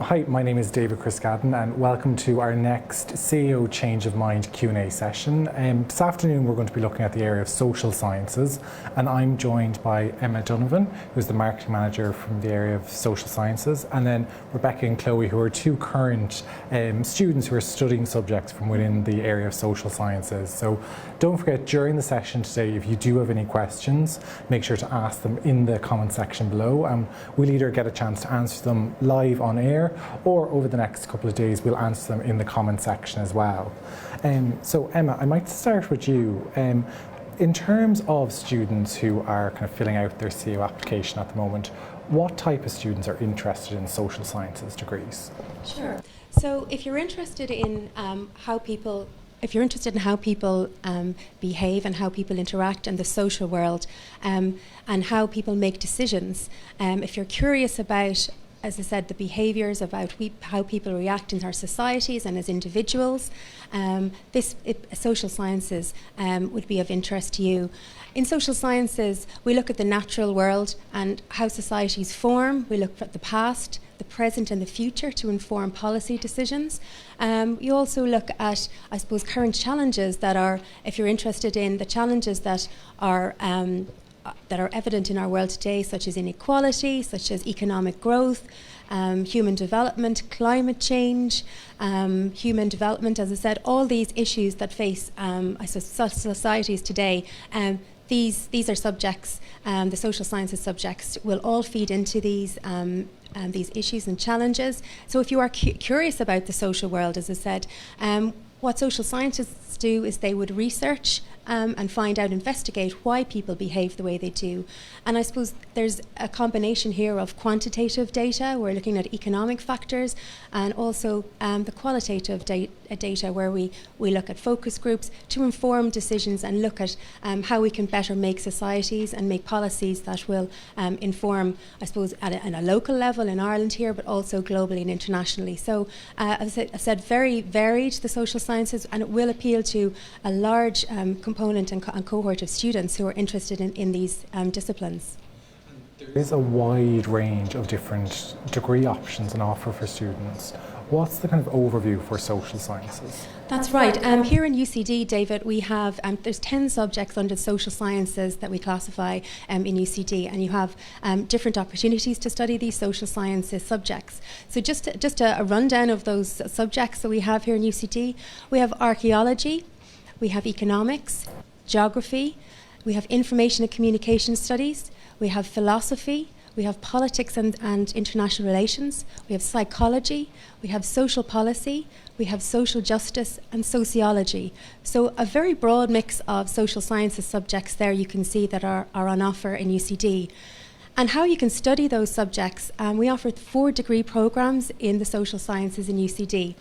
Hi, my name is David Chrisgadden and welcome to our next CEO Change of Mind Q&A session. This afternoon we're going to be looking at the area of social sciences, and I'm joined by Emma Donovan, who's the marketing manager from the area of social sciences, and then Rebecca and Chloe, who are two current students who are studying subjects from within the area of social sciences. So don't forget, during the session today, if you do have any questions, make sure to ask them in the comment section below, and we'll either get a chance to answer them live on air, or over the next couple of days we'll answer them in the comment section as well. So Emma, I might start with you. In terms of students who are kind of filling out their CEO application at the moment, what type of students are interested in social sciences degrees? Sure. So if you're interested in how people behave and how people interact in the social world, and how people make decisions, if you're curious about, as I said, the behaviours about how people react in our societies and as individuals, social sciences would be of interest to you. In social sciences, we look at the natural world and how societies form. We look at the past, the present and the future to inform policy decisions. You also look at, I suppose, current challenges that are, if you're interested in the challenges that are evident in our world today, such as inequality, such as economic growth, human development, climate change, human development, as I said, all these issues that face societies today. These are subjects, the social sciences subjects will all feed into these issues and challenges. So if you are curious about the social world, as I said, what social scientists do is they would research and find out, investigate why people behave the way they do. And I suppose there's a combination here of quantitative data. We're looking at economic factors, and also the qualitative data, where we look at focus groups to inform decisions and look at how we can better make societies and make policies that will inform, I suppose, at a local level in Ireland here, but also globally and internationally. So as I said, very varied, the social sciences, and it will appeal to a large component and cohort of students who are interested in these disciplines. There is a wide range of different degree options on offer for students. What's the kind of overview for social sciences? That's right. Here in UCD, David, we have, there's 10 subjects under social sciences that we classify in UCD, and you have different opportunities to study these social sciences subjects. So just a rundown of those subjects that we have here in UCD. We have archaeology, we have economics, geography, we have information and communication studies, we have philosophy, we have politics and international relations, we have psychology, we have social policy, we have social justice and sociology. So a very broad mix of social sciences subjects there you can see that are on offer in UCD. And how you can study those subjects, we offer 4 degree programmes in the social sciences in UCD.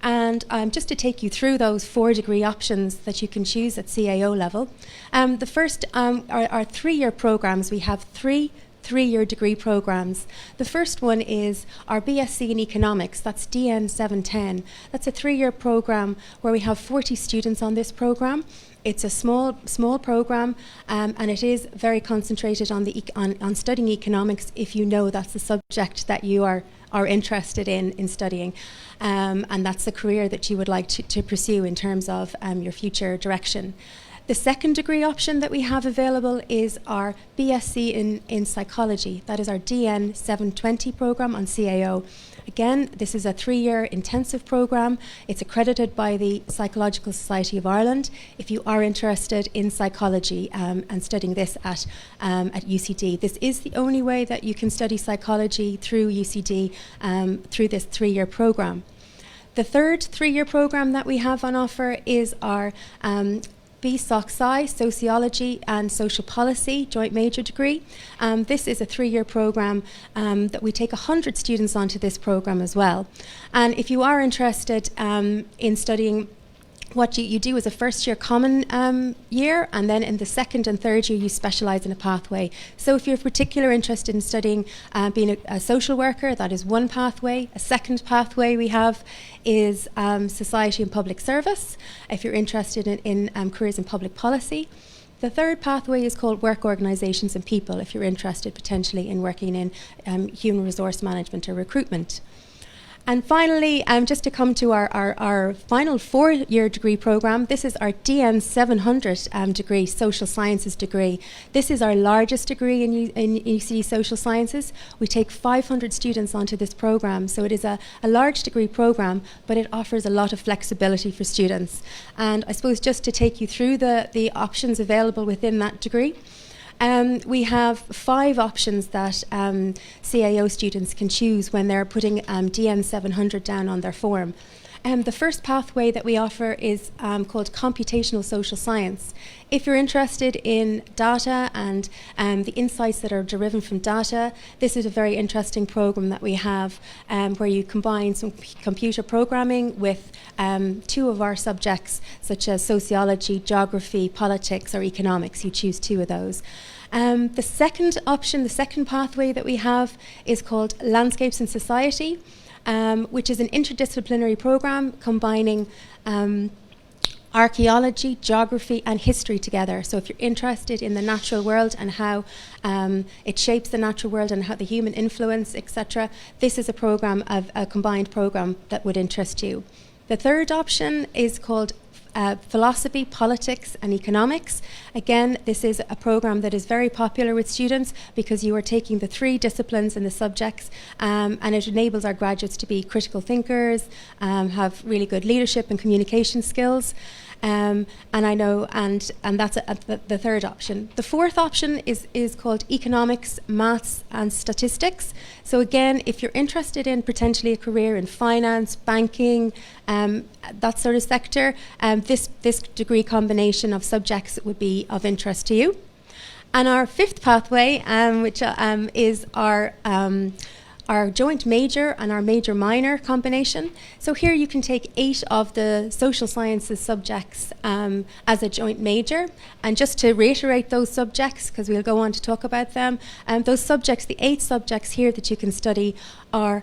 And just to take you through those 4 degree options that you can choose at CAO level. The first are 3-year programmes. We have 3 3-year degree programs. The first one is our BSc in Economics, that's DN 710. That's a 3-year program where we have 40 students on this program. It's a small program, and it is very concentrated on studying economics if you know that's the subject that you are interested in studying, and that's the career that you would like to pursue in terms of your future direction. The second degree option that we have available is our BSc in Psychology. That is our DN 720 program on CAO. Again, this is a 3-year intensive program. It's accredited by the Psychological Society of Ireland. If you are interested in psychology and studying this at UCD, this is the only way that you can study psychology through UCD through this 3-year program. The third 3-year program that we have on offer is our BSoc-Sci, Sociology and Social Policy joint major degree. This is a 3-year program that we take 100 students onto this program as well. And if you are interested in studying, what you do is a first-year common year, and then in the second and third year you specialise in a pathway. So if you're particularly interested in studying being a social worker, that is one pathway. A second pathway we have is society and public service, if you're interested in careers in public policy. The third pathway is called work organisations and people, if you're interested potentially in working in human resource management or recruitment. And finally, just to come to our final 4-year degree programme, this is our DN 700 degree, Social Sciences degree. This is our largest degree in UCD Social Sciences. We take 500 students onto this programme, so it is a large degree programme, but it offers a lot of flexibility for students. And I suppose just to take you through the options available within that degree, we have 5 options that CAO students can choose when they're putting DN 700 down on their form. The first pathway that we offer is called Computational Social Science. If you're interested in data and the insights that are derived from data, this is a very interesting program that we have where you combine some computer programming with 2 of our subjects, such as sociology, geography, politics, or economics. You choose 2 of those. The second option, the second pathway that we have is called Landscapes in Society, which is an interdisciplinary program combining archaeology, geography and history together. So if you're interested in the natural world and how it shapes the natural world and how the human influence, etc., this is a combined program that would interest you. The third option is called Philosophy, Politics and Economics. Again, this is a program that is very popular with students because you are taking the 3 disciplines and the subjects, and it enables our graduates to be critical thinkers, have really good leadership and communication skills. And that's the third option. The fourth option is called Economics, Maths and Statistics. So again, if you're interested in potentially a career in finance, banking, that sort of sector, this degree combination of subjects would be of interest to you. And our fifth pathway, which is our joint major and our major minor combination. So here you can take 8 of the social sciences subjects as a joint major. And just to reiterate those subjects, because we'll go on to talk about them, those subjects, the 8 subjects here that you can study are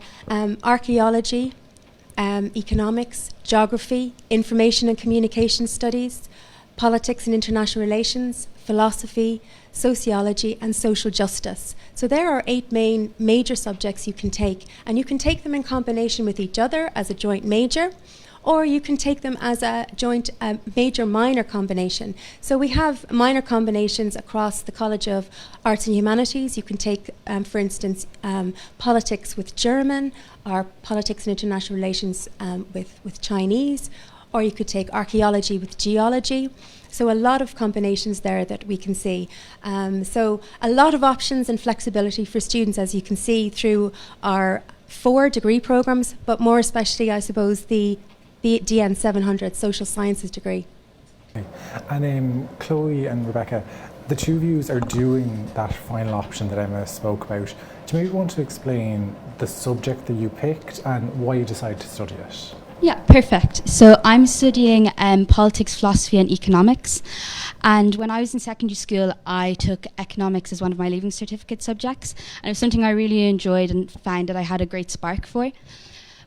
archaeology, economics, geography, information and communication studies, politics and international relations, philosophy, sociology and social justice. So there are 8 main major subjects you can take, and you can take them in combination with each other as a joint major, or you can take them as a joint major minor combination. So we have minor combinations across the College of Arts and Humanities. You can take, for instance, politics with German, or politics and international relations with Chinese, or you could take archaeology with geology. So a lot of combinations there that we can see. So a lot of options and flexibility for students, as you can see, through our 4 degree programs, but more especially, I suppose, the DN 700 Social Sciences degree. Okay. And Chloe and Rebecca, the 2 of you are doing that final option that Emma spoke about. Do you maybe want to explain the subject that you picked and why you decided to study it? Yeah, perfect. So I'm studying politics, philosophy and economics. And when I was in secondary school, I took economics as one of my leaving certificate subjects. And it was something I really enjoyed and found that I had a great spark for.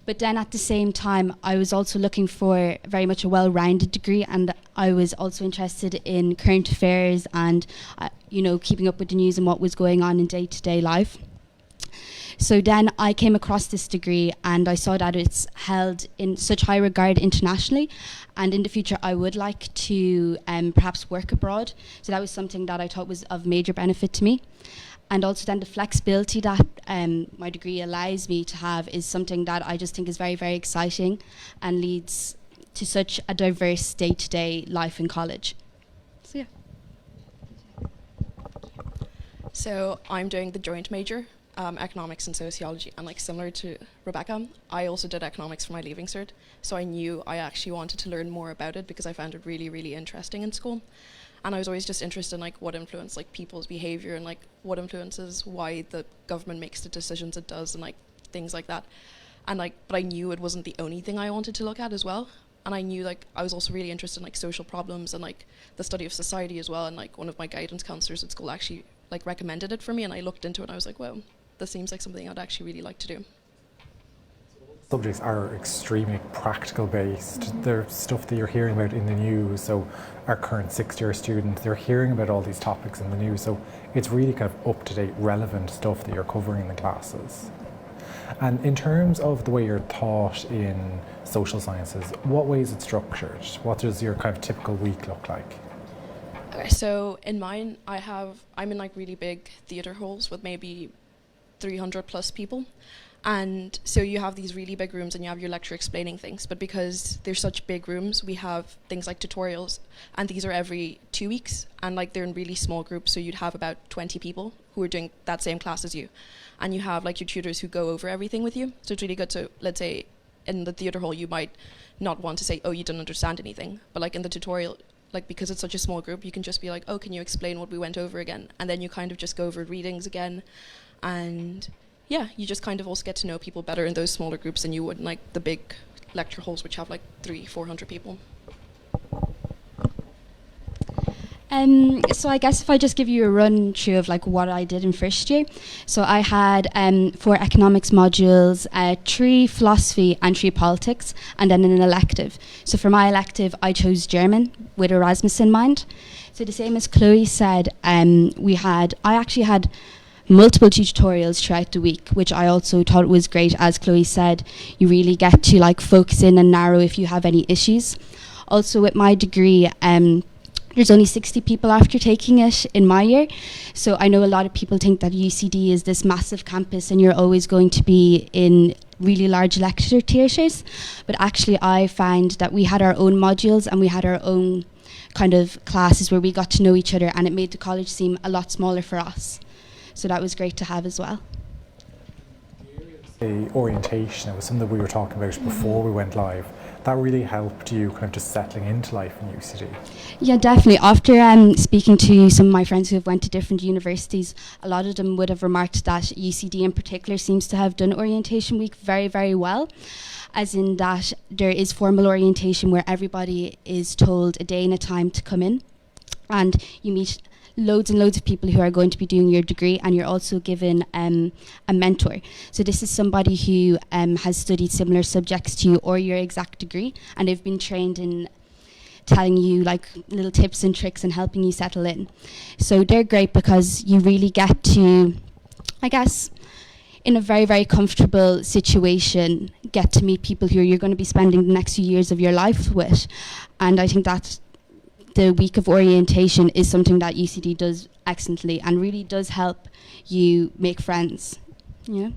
But then at the same time, I was also looking for very much a well-rounded degree, and I was also interested in current affairs and, keeping up with the news and what was going on in day-to-day life. So then I came across this degree and I saw that it's held in such high regard internationally, and in the future I would like to perhaps work abroad. So that was something that I thought was of major benefit to me. And also then the flexibility that my degree allows me to have is something that I just think is very, very exciting and leads to such a diverse day-to-day life in college. So yeah. So I'm doing the joint major economics and sociology, and like similar to Rebecca, I also did economics for my leaving cert, so I knew I actually wanted to learn more about it because I found it really, really interesting in school. And I was always just interested in like what influenced like people's behavior and like what influences why the government makes the decisions it does and like things like that. And like, but I knew it wasn't the only thing I wanted to look at as well. And I knew like I was also really interested in like social problems and like the study of society as well. And like one of my guidance counselors at school actually like recommended it for me, and I looked into it and I was like, wow, this seems like something I'd actually really like to do. Subjects are extremely practical based. They're stuff that you're hearing about in the news. So our current sixth-year students, they're hearing about all these topics in the news. So it's really kind of up-to-date, relevant stuff that you're covering in the classes. And in terms of the way you're taught in social sciences, what way is it structured? What does your kind of typical week look like? Okay, so in mine, I'm in like really big theatre halls with maybe 300 plus people. And so you have these really big rooms and you have your lecturer explaining things. But because they're such big rooms, we have things like tutorials. And these are every 2 weeks. And like they're in really small groups. So you'd have about 20 people who are doing that same class as you. And you have like your tutors who go over everything with you. So it's really good. So let's say in the theatre hall, you might not want to say, oh, you didn't understand anything. But like in the tutorial, like because it's such a small group, you can just be like, oh, can you explain what we went over again? And then you kind of just go over readings again. And yeah, you just kind of also get to know people better in those smaller groups than you would in like the big lecture halls, which have like 300-400 people. So I guess if I just give you a run through of like what I did in first year. So I had 4 economics modules, 3 philosophy and 3 politics, and then an elective. So for my elective, I chose German with Erasmus in mind. So the same as Chloe said, I actually had multiple tutorials throughout the week, which I also thought was great. As Chloe said, you really get to like focus in and narrow if you have any issues. Also with my degree, there's only 60 people after taking it in my year. So I know a lot of people think that UCD is this massive campus and you're always going to be in really large lecture theatres. But actually I found that we had our own modules and we had our own kind of classes where we got to know each other, and it made the college seem a lot smaller for us. So that was great to have as well. The orientation, it was something that we were talking about before we went live. That really helped you kind of just settling into life in UCD. Yeah, definitely. After speaking to some of my friends who have went to different universities, a lot of them would have remarked that UCD in particular seems to have done orientation week very, very well, as in that there is formal orientation where everybody is told a day and a time to come in, and you meet loads and loads of people who are going to be doing your degree, and you're also given a mentor. So this is somebody who has studied similar subjects to you or your exact degree, and they've been trained in telling you like little tips and tricks and helping you settle in. So they're great because you really get to, I guess, in a very, very comfortable situation, get to meet people who you're going to be spending the next few years of your life with. And I think that the week of orientation is something that UCD does excellently and really does help you make friends. Yeah.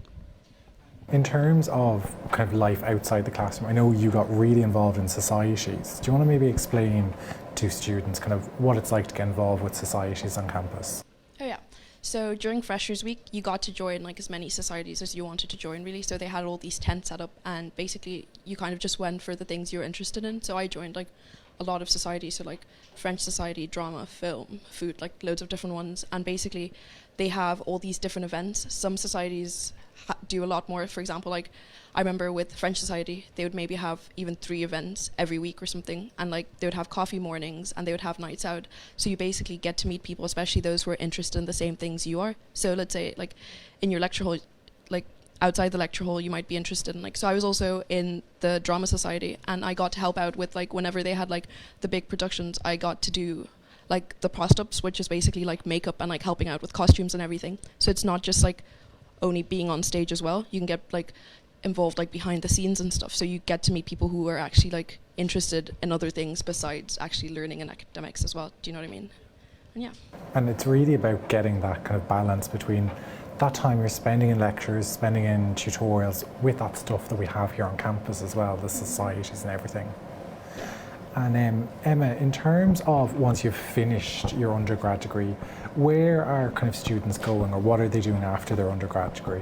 In terms of kind of life outside the classroom, I know you got really involved in societies. Do you want to maybe explain to students kind of what it's like to get involved with societies on campus? Oh yeah. So during Freshers Week, you got to join like as many societies as you wanted to join, really. So they had all these tents set up, and basically you kind of just went for the things you were interested in. So I joined like a lot of societies, so like French society, drama, film, food, like loads of different ones. And basically they have all these different events. Some societies do a lot more. For example, like I remember with French society, they would maybe have even 3 events every week or something, and like they would have coffee mornings and they would have nights out. So you basically get to meet people, especially those who are interested in the same things you are. So let's say like in your lecture hall, like outside the lecture hall, you might be interested in like, so I was also in the drama society, and I got to help out with like whenever they had like the big productions, I got to do like the prostups, which is basically like makeup and like helping out with costumes and everything. So it's not just like only being on stage as well. You can get like involved like behind the scenes and stuff. So you get to meet people who are actually like interested in other things besides actually learning in academics as well. Do you know what I mean? And yeah. And it's really about getting that kind of balance between that time you're spending in lectures, spending in tutorials with that stuff that we have here on campus as well, the societies and everything. And Emma, in terms of once you've finished your undergrad degree, where are kind of students going, or what are they doing after their undergrad degree?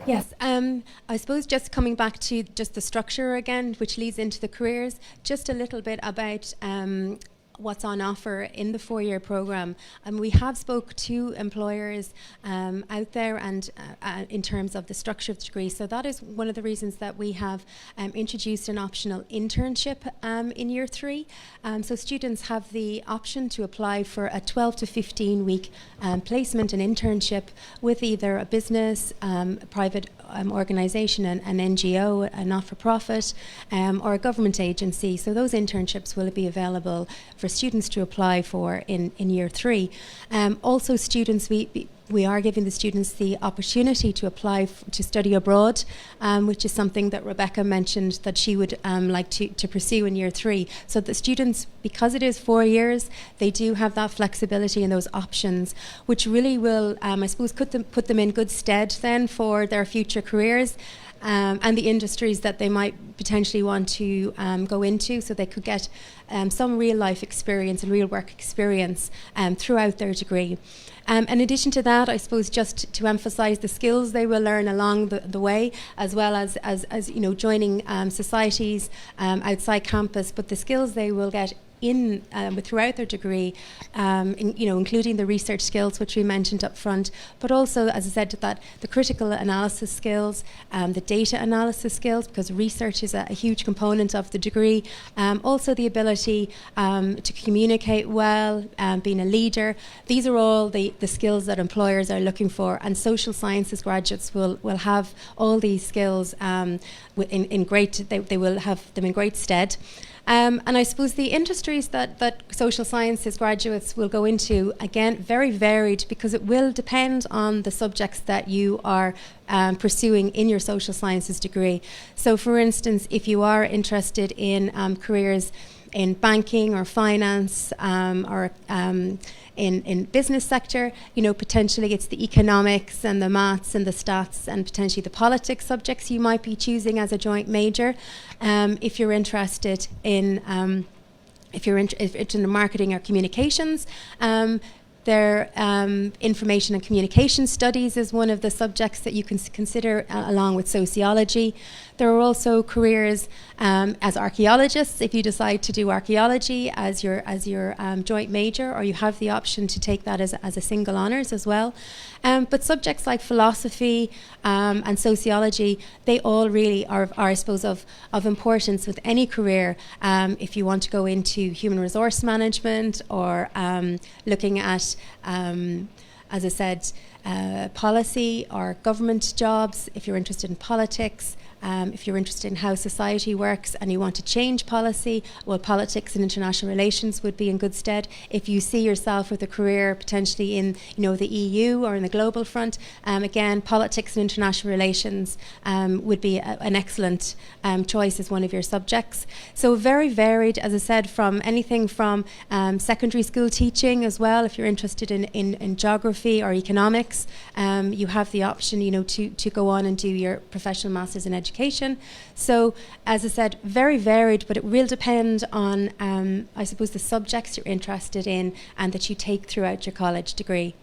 Yes, I suppose just coming back to just the structure again, which leads into the careers, just a little bit about what's on offer in the four-year programme. We have spoke to employers out there and in terms of the structure of the degree. So that is one of the reasons that we have introduced an optional internship in year three. So students have the option to apply for a 12 to 15 week placement and internship with either a business, a private organisation, an NGO, a not-for-profit, or a government agency. So those internships will be available for students to apply for in year three. Also students, we are giving the students the opportunity to apply to study abroad, which is something that Rebecca mentioned that she would like to pursue in year three. So the students, because it is 4 years, they do have that flexibility and those options, which really will, I suppose, put them in good stead then for their future careers. And the industries that they might potentially want to go into, so they could get some real life experience and real work experience throughout their degree. In addition to that, I suppose just to emphasise the skills they will learn along the way, as well as you know, joining societies outside campus, but the skills they will get throughout their degree, including the research skills which we mentioned up front, but also, as I said, that the critical analysis skills, the data analysis skills, because research is a huge component of the degree. Also the ability to communicate well, being a leader. These are all the skills that employers are looking for, and social sciences graduates will have all these skills they will have them in great stead. And I suppose the industries that social sciences graduates will go into, again, very varied, because it will depend on the subjects that you are pursuing in your social sciences degree. So, for instance, if you are interested in careers in banking or finance or in business sector, potentially it's the economics and the maths and the stats and potentially the politics subjects you might be choosing as a joint major. If you're interested in marketing or communications, information and communication studies is one of the subjects that you can consider along with sociology. There are also careers as archaeologists, if you decide to do archaeology as your joint major, or you have the option to take that as a single honours as well. But subjects like philosophy and sociology, they all really are I suppose, of importance with any career. If you want to go into human resource management or looking at, as I said, policy or government jobs, if you're interested in politics, if you're interested in how society works and you want to change policy, well, politics and international relations would be in good stead. If you see yourself with a career potentially in the EU or in the global front, again, politics and international relations would be an excellent choice as one of your subjects. So very varied, as I said, from anything from secondary school teaching as well. If you're interested in geography or economics, you have the option to go on and do your professional masters in education. So, as I said, very varied, but it will depend on, I suppose, the subjects you're interested in and that you take throughout your college degree.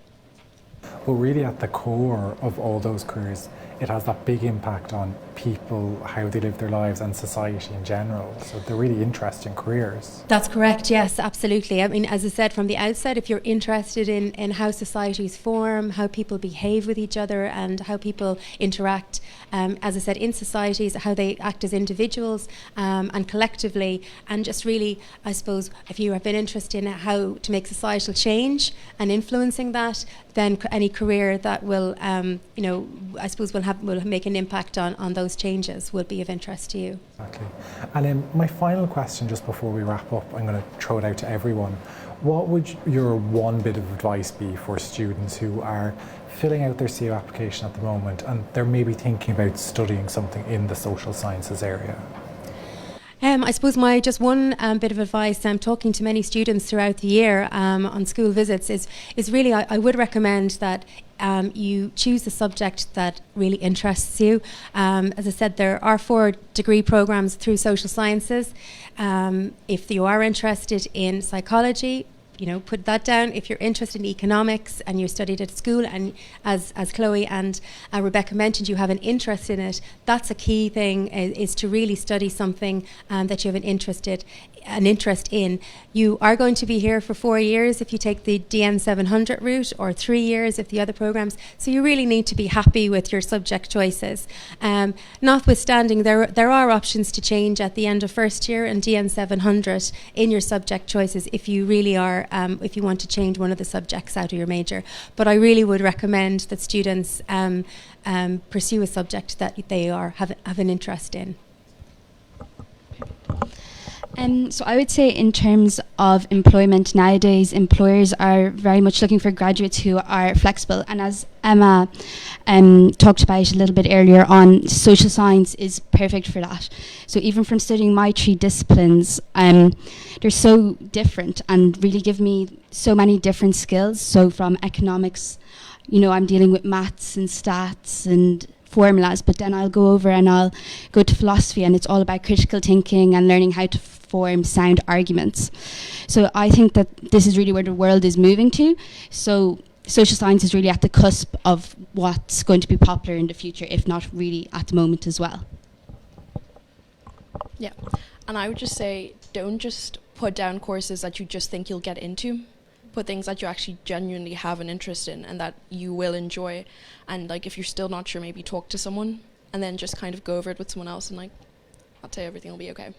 Well, really at the core of all those careers, it has that big impact on people, how they live their lives, and society in general. So they're really interesting careers. That's correct, yes, absolutely. I mean, as I said from the outset, if you're interested in how societies form, how people behave with each other, and how people interact, as I said, in societies, how they act as individuals and collectively, and just really, I suppose, if you have been interested in how to make societal change and influencing that, then any career that will, I suppose, will make an impact on those changes will be of interest to you. Exactly. And my final question, just before we wrap up, I'm going to throw it out to everyone. What would your one bit of advice be for students who are filling out their CO application at the moment and they're maybe thinking about studying something in the social sciences area? I suppose my just one bit of advice, talking to many students throughout the year on school visits, is really I would recommend that you choose a subject that really interests you. As I said, there are 4 degree programs through social sciences. If you are interested in psychology, put that down. If you're interested in economics and you studied at school, and as Chloe and Rebecca mentioned, you have an interest in it, that's a key thing, is to really study something that you have an interest in. You are going to be here for 4 years if you take the DN 700 route, or 3 years if the other programs. So you really need to be happy with your subject choices. Notwithstanding, there are options to change at the end of first year in DN 700 in your subject choices if you really are, if you want to change one of the subjects out of your major. But I really would recommend that students pursue a subject that they have an interest in. So I would say in terms of employment nowadays, employers are very much looking for graduates who are flexible. And as Emma talked about a little bit earlier on, social science is perfect for that. So even from studying my 3 disciplines, they're so different and really give me so many different skills. So from economics, I'm dealing with maths and stats and formulas, but then I'll go over and I'll go to philosophy, and it's all about critical thinking and learning how to form sound arguments. So I think that this is really where the world is moving to. So social science is really at the cusp of what's going to be popular in the future, if not really at the moment as well. Yeah, and I would just say, don't just put down courses that you just think you'll get into. Put things that you actually genuinely have an interest in and that you will enjoy. And if you're still not sure, maybe talk to someone and then just kind of go over it with someone else, and I'll tell you everything will be okay.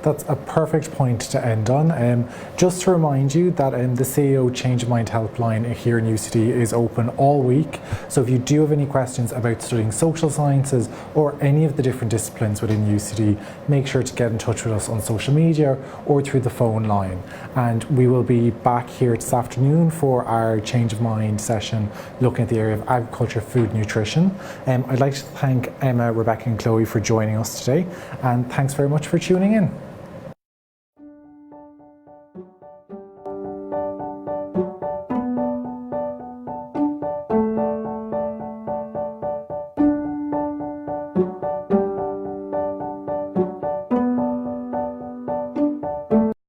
That's a perfect point to end on. Just to remind you that the CEO Change of Mind helpline here in UCD is open all week. So if you do have any questions about studying social sciences or any of the different disciplines within UCD, make sure to get in touch with us on social media or through the phone line. And we will be back here this afternoon for our Change of Mind session looking at the area of agriculture, food, nutrition. I'd like to thank Emma, Rebecca and Chloe for joining us today, and thanks very much for tuning in.